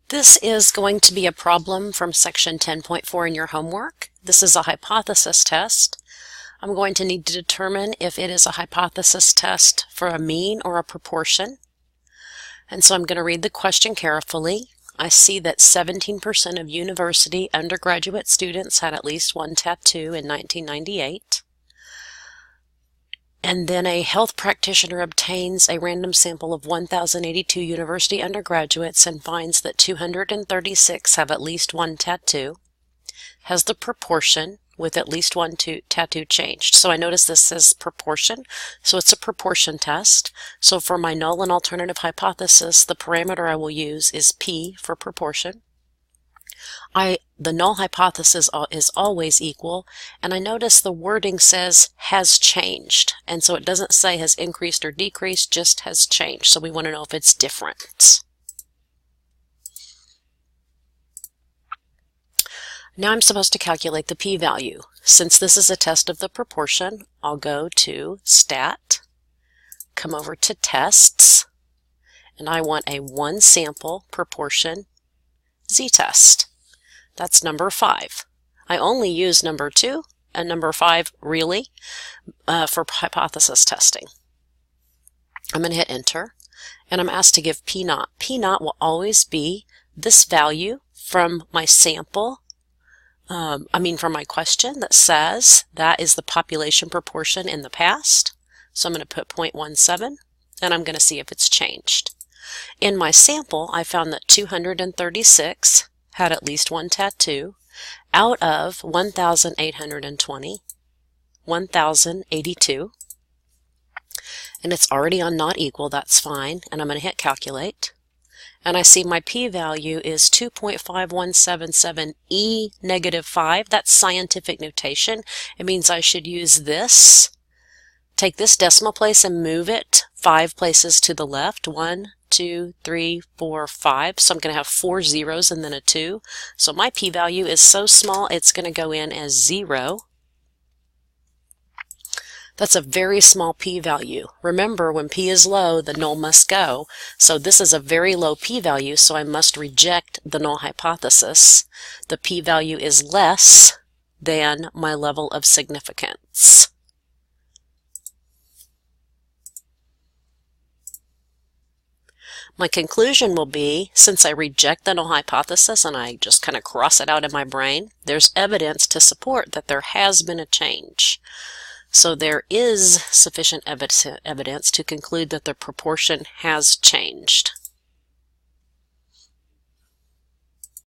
This is going to be a problem from section 10.4 in your homework. This is a hypothesis test. I'm going to need to determine if it is a hypothesis test for a mean or a proportion. And so I'm going to read the question carefully. I see that 17% of university undergraduate students had at least one tattoo in 1998. And then a health practitioner obtains a random sample of 1,082 university undergraduates and finds that 236 have at least one tattoo. Has the proportion with at least one tattoo changed? So I notice this says proportion, so it's a proportion test. So for my null and alternative hypothesis, the parameter I will use is P for proportion. The null hypothesis is always equal, and I notice the wording says has changed, and so it doesn't say has increased or decreased, just has changed. So we want to know if it's different. Now I'm supposed to calculate the p-value. Since this is a test of the proportion, I'll go to Stat, come over to Tests, and I want a one sample proportion z-test. That's number 5. I only use number 2 and number 5 really for hypothesis testing. I'm going to hit enter, and I'm asked to give p-naught. P-naught will always be this value from my sample, from my question that says that is the population proportion in the past. So I'm going to put 0.17, and I'm going to see if it's changed. In my sample, I found that 236 had at least one tattoo out of 1,820, 1,082, and it's already on not equal. That's fine, and I'm going to hit calculate, and I see my p-value is 2.5177 e negative 5. That's scientific notation. It means I should use this, take this decimal place and move it 5 places to the left. 1, 2, 3, 4, 5. So I'm going to have 4 zeros and then a 2. So my p-value is so small it's going to go in as 0. That's a very small p-value. Remember, when p is low, the null must go. So this is a very low p-value, so I must reject the null hypothesis. The p-value is less than my level of significance. My conclusion will be, since I reject the null hypothesis and I just kind of cross it out in my brain, there's evidence to support that there has been a change. So there is sufficient evidence to conclude that the proportion has changed.